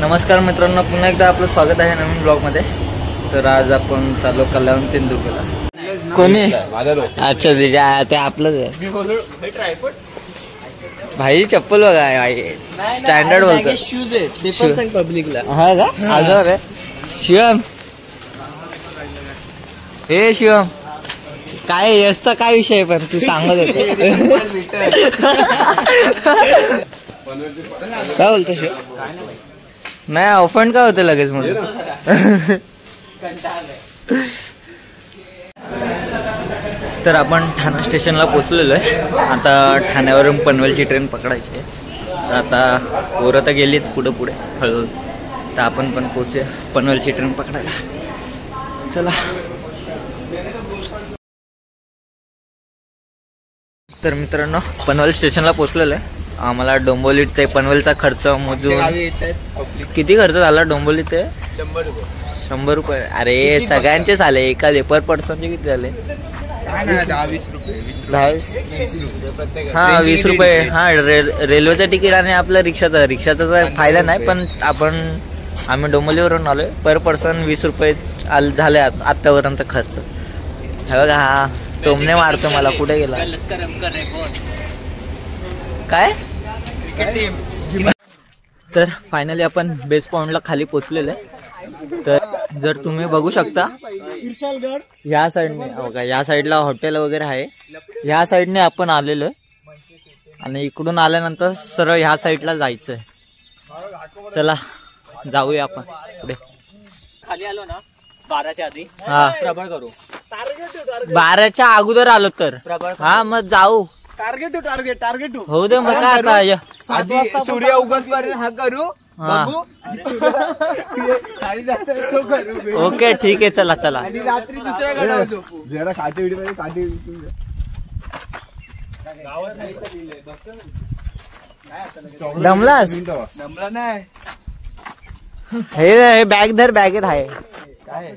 नमस्कार मित्रांनो, पुन्हा एकदा आपलं स्वागत आहे नवीन ब्लॉगमध्ये। तर आज आपण चालू कल्याण सिंधुदुर्गला। कोणी अच्छा ते आपलंच आहे भाई। चप्पल बघा स्टँडर्ड बोलतो, शूज आहे ते पण सांग पब्लिकला। हा का आजवर आहे शिवम। हे शिवम काय यशचा काय विषय पण तू सांगत होते काय बोलतो शिवम? नाही ऑफेंड काय होते लगेच म्हणून। तर आपण ठाणा स्टेशनला पोहोचलेलो आहे। आता ठाण्यावरून पनवेलची ट्रेन पकडायची आहे। तर आता पोरं तर गेलीत पुढे पुढे हळूहळू, तर आपण पण पोहोचूया पनवेलची ट्रेन पकडायला। चला। तर मित्रांनो पनवेल स्टेशनला पोहोचलेलो आहे। आम्हाला डोंबिवली ते पनवेलचा खर्च मोजून किती खर्च झाला? डोंबिवली ते 100 रुपये। अरे सगळ्यांचेच आले, एका पर पर्सनचे किती झाले? 10-20 रुपये। हा 20 रुपये। हा रेल्वेचं तिकीट आणि आपलं रिक्षाचा फायदा नाही, पण आम्ही डोंबिवलीवरून आलोय। पर पर्सन 20 रुपये झाले आतापर्यंत खर्च। हे बघा हा टोमने मारतो मला, कुठे गेला काय? तर फायनली आपण बेस पॉइंटला खाली पोहोचलेलो आहे। तर जर तुम्ही बघू शकता या साईडने बघा, या साईडला हॉटेल वगैरे आहे। ह्या साईडने आपण आलेलो आहे आणि इकडून आल्यानंतर सरळ ह्या साईडला जायचंय। चला जाऊया आपण पुढे। खाली आलो ना 12च्या आधी हा प्रबळ करू। 12च्या अगोदर आलो तर हा मग जाऊ। टार्गेट हो दे मग काय आता आधी सूर्य उगसपर्यंत हा करू बघू तो करू। ओके ठीक आहे, चला चला। आणि रात्री दुसऱ्या गडावर झोपू। जरा काठी दमलास? दमला नाही। हे बॅग धर, बॅगेत आहे काय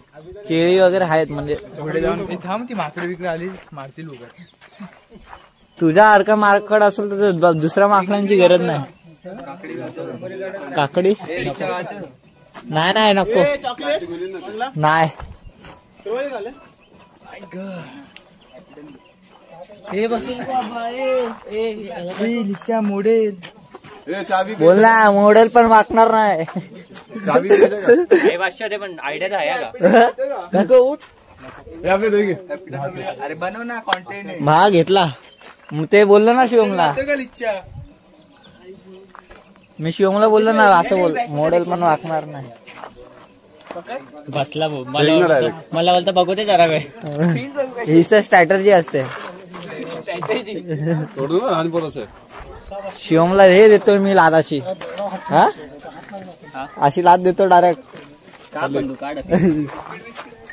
केळी वगैरे आहेत। म्हणजे पुढे जाऊन थांब, ती माकडे बिकडे आली मारतील उगाच। तुझ्या अर्का माकड असेल तर दुसऱ्या माकडांची गरज नाही। काकडी नाही नाही नको नाही। हे बसून बोल ना, मॉडेल पण मागणार नाही। पण आयडिया आहे का? उठ अरे बनव ना कॉन्टेंट। महाग घेतला मग ते बोललो ना शिवमला। मी शिवमला बोललो ना असं बोल, मॉडेल पण वाकणार नाही। बसला मला बोलता बघू दे जरा वेळ। ही तर स्ट्रॅटर्जी असते। शिवमला हे देतोय मी लादाची, हा अशी लाद देतो डायरेक्ट। का बंधू काढ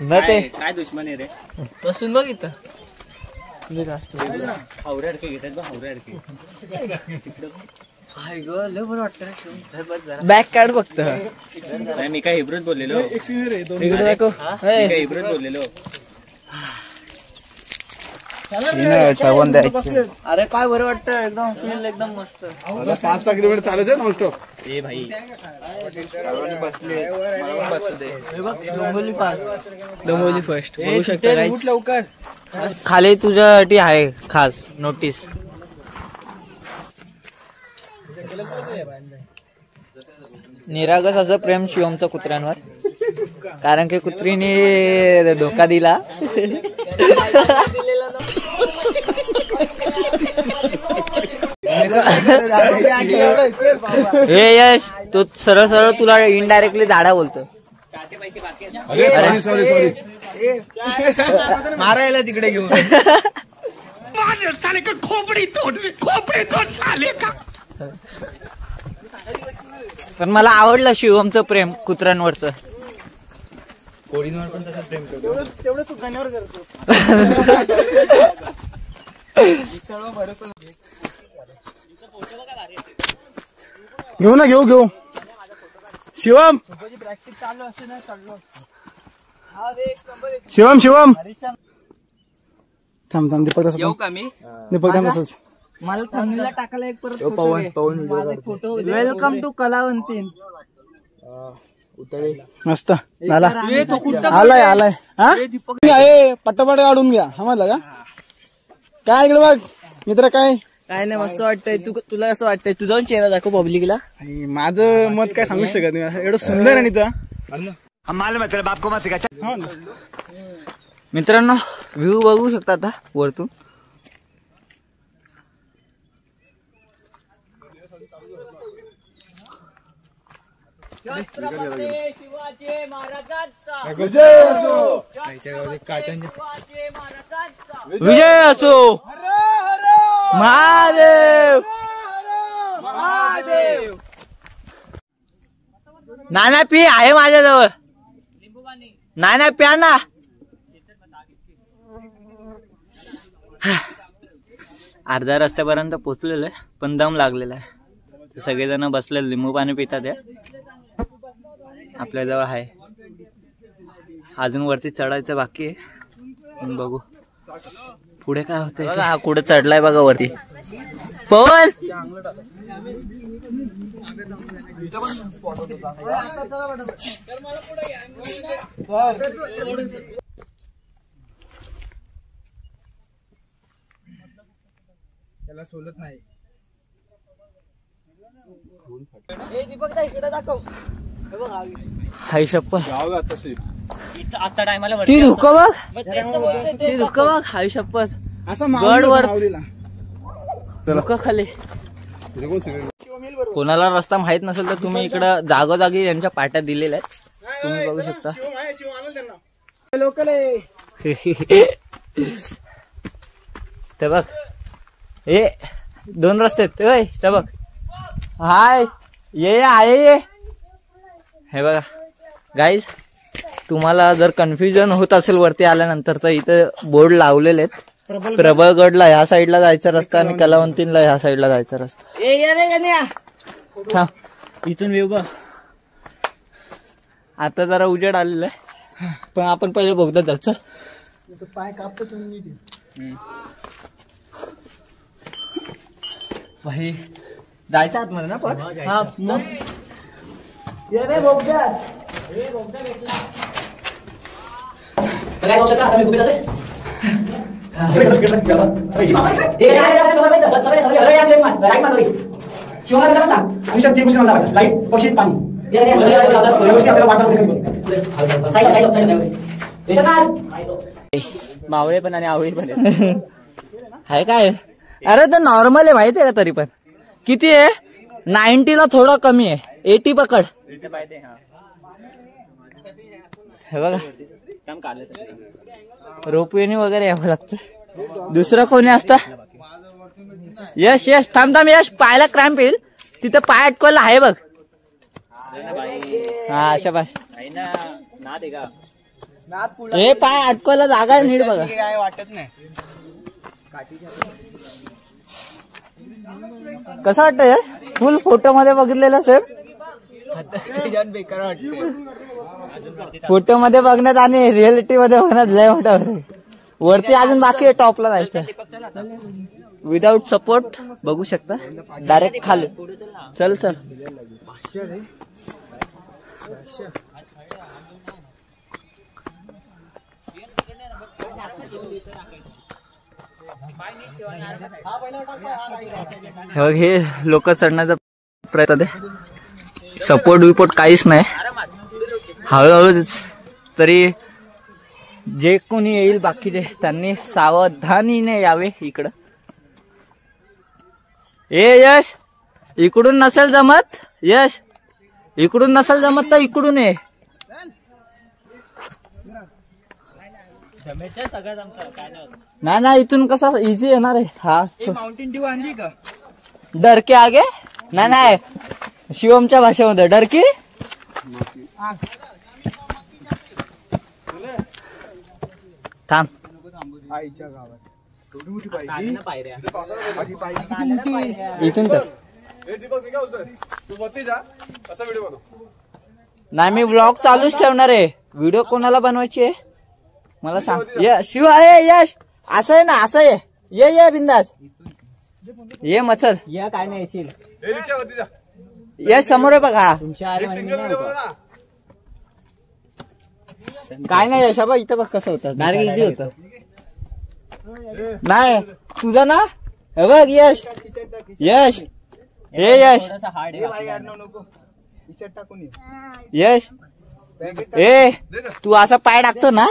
न ते काय दुश्मन आहे रे? बसून बघ इथं हावरे अडके घेतात बघ, हावरे अडके। बॅक काढ फक्त। मी काय हिब्रूत बोललेलो, हिब्रूत बोललेलो। अरे काय बरं वाटतं, एकदम फील एकदम मस्त। 5-6 किलोमीटर चालायचं नॉनस्टॉप। ए भाई डोंबिवली फर्स्ट बघू शकता लवकर। खाली तुझ्यासाठी आहे खास नोटीस। निरागस असं प्रेम शिवमचं कुत्र्यांवर, कारण की कुत्रीने धोका दिला। हे यश तो सरळ सरळ तुला इनडायरेक्टली झाडा बोलतो। सॉरी मारायला तिकडे घेऊन खोपडी तोड साले का। पण मला आवडलं शिवमचं प्रेम कुत्र्यांवरचं। कोळींवर पण तसंच प्रेम करतो, तेवढं तू गाण्यावर करतो। घेऊ ना घेऊ शिवम शिवम थांब दीपक तसं येऊ का मी? दीपक थांब तसंच। मला थंबनेलला टाकायला एक परत Pawan photo. Welcome to Kalavantin. मस्त झाला आलाय हा पटापट काढून घ्या समजलं का काय इकडे बघ मित्र काय नाही मस्त वाटतंय तुला असं वाटतंय तुझा चेहरा दाखव पब्लिकला माझं मत काय सांगू शकत नाही एवढं सुंदर आहे तर मित्रांनो व्ह्यू बघू शकता आता वरतून शिवाजी महाराजांचा विजय असो महादेव नाना पी आहे माझ्याजवळ नाना प्या ना अर्ध्या रस्त्यापर्यंत पोहोचलेलं आहे पण दम लागलेला आहे सगळेजण बसले लिंबू पाणी पितात आपल्या जवळ आहे अजून वरती चढायचं बाकी आहे बघू पुढे काय होतंय हा कुठे चढलाय बघा वरती पवन त्याला सोलत नाही हाय शप्पथ आता टायमाला ती धुकं बघ ती धुकं बघ हाय शप्पथ असं गड वर धुकं खाली कोणाला रस्ता माहित नसेल तर तुम्ही इकडं जागोजागी यांच्या पाट्या दिलेल्या आहेत तुम्ही बघू शकता लोकल ते बघ ए 2 रस्ते आहेत ते बघ हाय ये आहे हे बघा गाईज तुम्हाला जर कन्फ्युजन होत असेल वरती आल्यानंतर तर इथं बोर्ड लावलेले आहेत प्रबळगडला ह्या साईडला जायचा रस्ता आणि कलावंतीला ह्या साईडला जायचा रस्ता इथून व्ह्यू बघ आता जरा उजेड आलेला आहे पण आपण पहिले बघतात जाऊ चल पाय कापतो तुम्ही नीट भाई जायचं आतमध्ये ना पण हा मावळे पण आणि आवळी पण आहे काय अरे तर नॉर्मल आहे माहिती आहे का तरी पण किती आहे 90 ला थोडं कमी आहे 80 पकड हे बघा रोपवेनी वगैरे यावं लागतं दुसरं कोणी असतं यश यश थांब थांब यश पायाला क्रॅम्प येईल तिथं पाय अटकवला आहे बघ हा अशा भाषा हे पाय अटकवला जागा नीट बघा काय वाटत नाही कसं वाटतंय फुल फोटो मध्ये बघितलेलं सेम बेकार वाटते फोटो मध्ये बघण्यात आणि रिअलिटी मध्ये बघण्यात लय मोठा वरती अजून बाकी आहे टॉपला जायचं विदाउट सपोर्ट बघू शकता डायरेक्ट खाली चल चल हे लोक चढण्याचा प्रयत्न सपोर्ट विपोर्ट काहीच नाही हळूहळू तरी जे कोणी येईल बाकीचे त्यांनी सावधानीने यावे इकडं ए यश इकडून नसेल जमत यश इकडून नसेल जमत तर इकडून ये ना ना इथून कसा इझी येणार आहे हा माउंटेन ड्यू आणली का डरके आगे नाही नाही शिवमच्या भाषेमध्ये डरकी थांब आईच्या गावात इथून तर नाही मी व्लॉग चालूच ठेवणार आहे व्हिडिओ कोणाला बनवायची आहे मला सांग शिव आहे यश असं आहे ना असं आहे ये बिंदास ये मचल या काय नाही येशील यश समोर आहे बघा. काय नाही यश बघ इथं बघ कसं होतं. डायरेक्ट इझी होतं. नाही तुझं ना हे बघ यश यश हे यश यश ए तू असा पाय टाकतो ना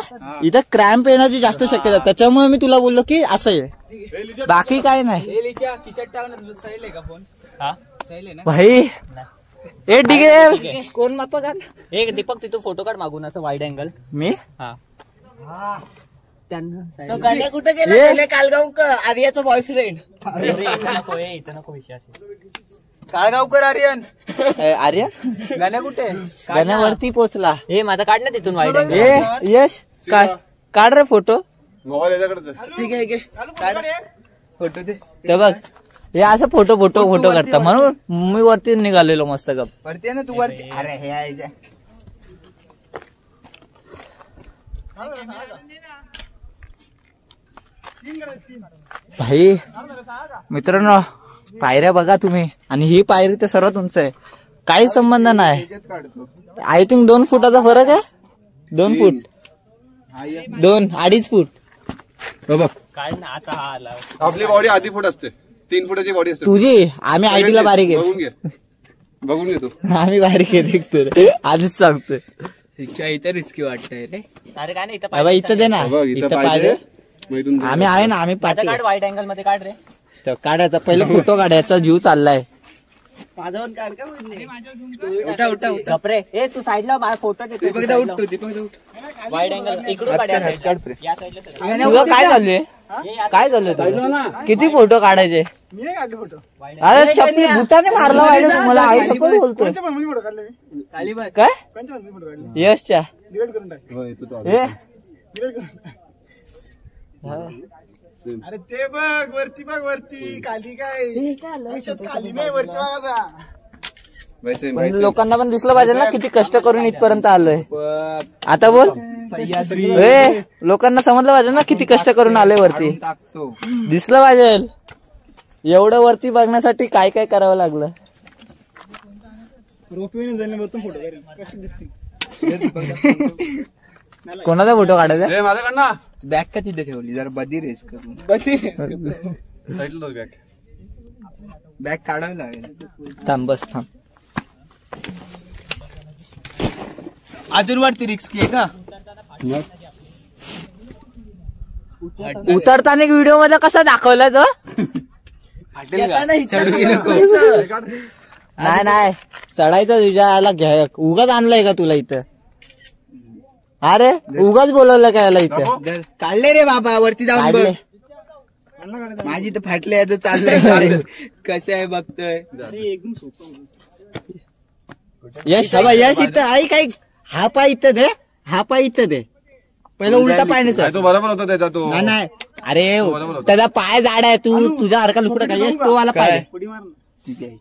इथं क्रॅम्प येण्याची जास्त शक्यता. त्याच्यामुळे मी तुला बोललो की असं आहे. बाकी काय नाही भाई. ए ठीक आहे. कोण मापा का एक दीपक तिथून फोटो काढ मागून असं वाईड अँगल. मी तो गाण्या कुठे गेला कालगावकर आर्याचा बॉयफ्रेंड. इथं नको विषय असेल. काळगावकर आर्यन आर्यन गाण्या कुठे गाण्यावरती पोचला. हे माझा काढ ना तिथून वाईड अँगल. ए यश काढ रे फोटो. ठीक आहे फोटो दे. ते बघ हे असं फोटो फोटो फोटो करता म्हणून मी वरती निघालेलो मस्त गप. वरती आहे ना तू वरती. अरे हे आहे भाई मित्रांनो पायऱ्या बघा तुम्ही. आणि ही पायरी तर सर्वात उंच आहे. काही संबंध नाही. आय थिंक 2 फुटाचा फरक आहे. 2 फूट 2-2.5 फूट. काढ ना आता. हा आला. आपली बॉडी आधी फूट असते. 3 फुटाची बॉडी असते. तुझी आम्ही आयटी ला बारीक आहे. बघून घे तू. आम्ही बारीक आहे देखतो आधीच सांगतोय. इथे रिस्की वाटतंय रे. अरे काय नाही बाबा इथं दे ना. इथं पाहिजे आम्ही आहे ना. आम्ही पाठी काढ वाईड अँगल मध्ये काढ रे. काढायचा पहिले फोटो काढायचा. जीव चाललाय. गपरे ए तू साईडला फोटो वाईड अँगल इकडून काढ. या साईडला तुझं काय चालू आहे. काय झालं तुझं. किती फोटो काढायचे. मी नाही काढले फोटो. अरे छपरी भूताने मारला पाहिजे तुम्हाला. आई शपथ बोलतोय फोटो काढले. काय फोटो काढले. यशच्या डिलीट करून टाक. हे डिलीट करून टाक. अरे ते बघ वरती बघ वरती खाली काय खाली नाही वरती बघायचा. लोकांना पण दिसलं पाहिजे ना किती कष्ट करून इथपर्यंत आलोय. आता बोल ए लोकांना समजलं पाहिजे ना किती कष्ट करून आलोय वरती. दिसलं पाहिजे. एवढं वरती बघण्यासाठी काय काय करावं लागलं. रोपवेने जाण्यावरतून फोटो काढले. कसे दिसतील. कोणाचा फोटो काढायचा. माझ्याकडं ना बॅग का तिथे ठेवली जरा बदी रेस करून. बॅग काढावी लागेल. थांब बस थांब. अजून वाटते रिस्की आहे का. उतरताना व्हिडिओ मध्ये कसा दाखवला तो. नाही नाही चढायचं तुझ्या घ्या. उगाच आणलंय का तुला इथं. अरे उगाच बोलवलं काय याला इथं. काढले रे बाबा वरती जाऊन बघ. माझी तर फाटले आहे. चाललंय कसं आहे बघतोय. यश हवा यश इथं आई काय. हा पाय इथं दे. हा पाय इथं दे. पहिला उलटा पाय नाही. तो बरोबर होता त्याचा तो. नाही अरे त्याचा पाय जाड आहे. तू तुझा हरका लुकडा काय. यश तो वाला पाय.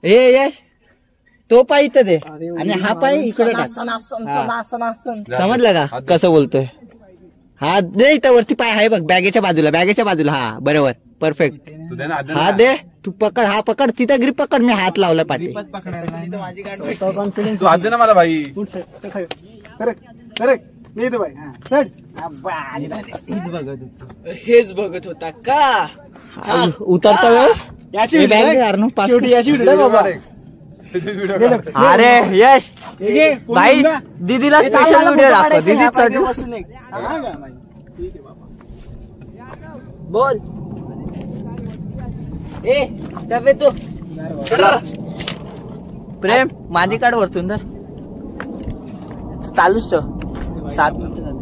हे यश तो पाय इथं दे आणि हा पाय इकडे टाक. समजलं का कसं बोलतोय. हा दे इथं वरती पाय आहे बघ. बॅगेच्या बाजूला. हा बरोबर परफेक्ट. हा दे तू पकड. हा पकड तिथं ग्रीप पकड. मी हात लावला पाठी. तू हात दे ना मला भाई. हेच बघत होता का. उतरता वेळेस याची बाबा. अरे यश भाई दीदीला स्पेशल व्हिडिओ दाखव. दीदी बोल ए चल तू प्रेम माझी काढ वरतून तर चालूच ठेव. 7 मिनिटं झाली.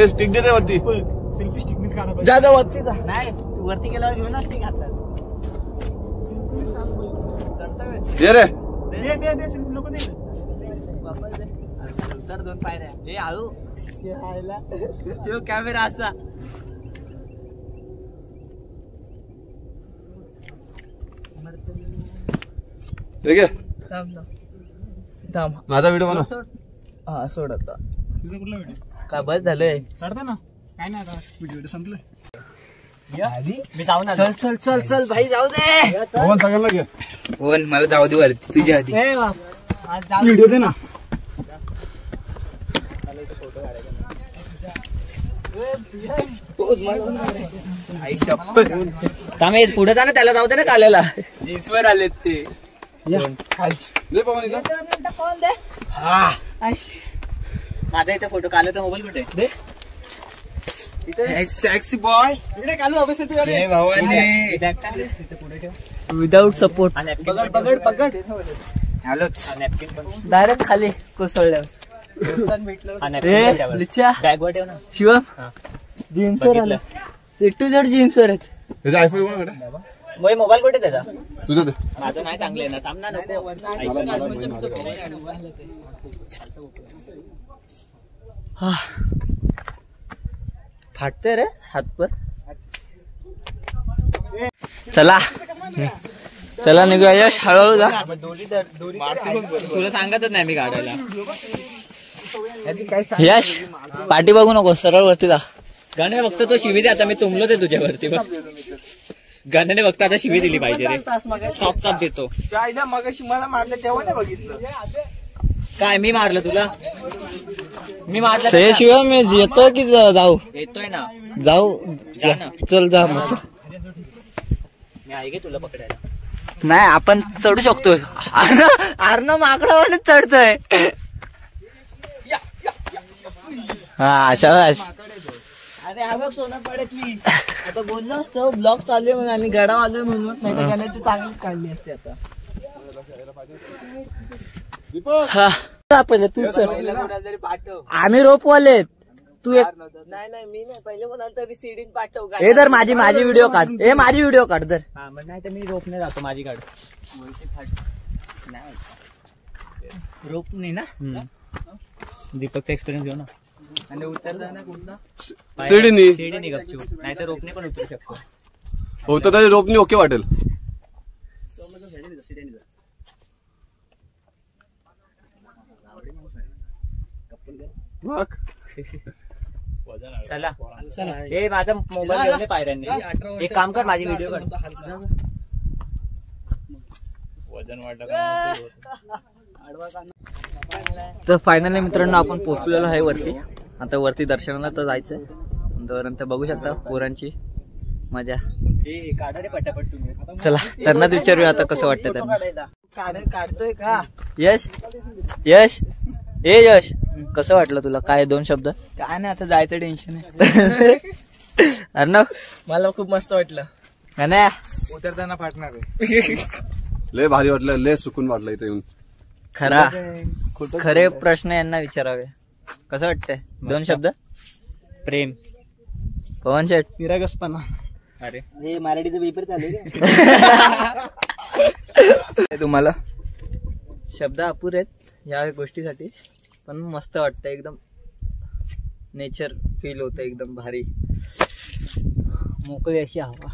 स्टिक दे वरती. सेल्फी स्टिक मीच काढा. जा वरती जा. नाही तू वरती गेल्यावर घेऊन ना स्टिक हातात. ये रे. दे सेल्फी नको दे. उतर 2 पायऱ्या. ए हळू तो कॅमेरा असा. ठीक आहे थांब. माझा व्हिडिओ बनव. हा सोड आता. तुझा कुठला व्हिडिओ काय बस झालंय. चढता ना. काय नाही आता व्हिडिओ संपलं. मी जाऊ ना. चल चल चल चल भाई जाऊ दे. पवन सगळ्यांना घे. फोन मला जाऊ दे वरती तुझ्या आधी व्हिडिओ दे ना. थांबे पुढे जा ना, त्याला जाऊ दे ना काल्याला. जीन्स वर आलेत ते. दे पवन इथं. माझा इथे फोटो, काल्याचा मोबाईल कुठे दे. सेक्सी बॉय विदाउट सपोर्ट पकड पकड. हॅलोच डायरेक्ट खाली कोसळल्यावर. बॅग वर ठेव ना. शिवम जीन्सवर आला. टू झेड जीन्सवर आहेत. त्याचा आयफोन कोणाकडे? मोबाईल कुठे त्याचा? तुझं दे. माझं नाही चांगलं आहे ना. थांब ना नको. फाटते रे हातपर. चला चला निघूया. यश हळूहळू जा. तुला सांगतच नाही मी काढायला. यश पाठी बघू नको, सरळ वरती जा. गाणे बघतो तो शिवी दे. आता मी तुंबलो ते तुझ्यावरती बघ. गाण्याने बघतो आता शिवी दिली पाहिजे रे. सॉफ्ट सॉफ्ट देतो. मगाशी मला मारलं तेव्हा नाही बघितलं. काय मी मारलं तुला? मी मारलं से शिवम येतो की जाऊ? येतोय ना. जाऊ जा ना. चल जा मग. मी आहे की तुला पकडायला. नाही आपण चढू शकतोय. आर्ण माकडावाने चढतोय. हा शाबाश. अरे हा बघ सोना पडतली. आता बोललो असतो ब्लॉग चालू आहे म्हणून आणि गडा आलोय म्हणून, नाही तर गाण्याची चांगलीच काढली असते आता. हा पहिले तू चल. पाठव. आम्ही रोपवाले. तू एक नाही नाही मी नाही. पहिले म्हणाल तरी सीडीन पाठव. हे धर माझी व्हिडिओ काढ. हे माझी व्हिडिओ काढ धर. हा मग नाही तर मी रोपने जातो. माझी काढ. नाही रोप नाही ना. दीपकचा एक्सपिरियन्स घेऊ ना. आणि उतरला ना कुठला शिडीनी शिडीनी गपचूप. नाही तर रोपने पण उतरू शकतो. हो तर त्याच्या रोपनी ओके वाटेल. चला चला. हे माझा मोबाईल घेऊन ये पायऱ्यांनी. एक काम कर, माझी व्हिडिओ काढ. वजन वाढलं. तर फायनली मित्रांनो आपण पोहोचलेलो आहे वरती. आता वरती दर्शनाला तर जायचंय. तर बघू शकता पोरांची मजा. काढा रे पटापट तुम्ही. चला त्यांनाच विचारूया आता कसं वाटतं त्यांना. काढतोय का? यश यश ए यश कसं वाटलं तुला? काय दोन शब्द? काय नाही, आता जायचं टेन्शन आहे. अर्णव मला खूप मस्त वाटलं. गाण्या उतरताना फाटणार आहे. लय भारी वाटलं. लय सुकून वाटलं इथे येऊन. खरे प्रश्न यांना विचारावे. कसं वाटतंय? दोन शब्द. प्रेम. पवन शेठ विरागसपणा. अरे हे मराठीचं पेपर चालू तुम्हाला शब्द अपुरे आहेत या गोष्टीसाठी, पण मस्त वाटतं. एकदम नेचर फील होतं. एकदम भारी मोकळी अशी हवा.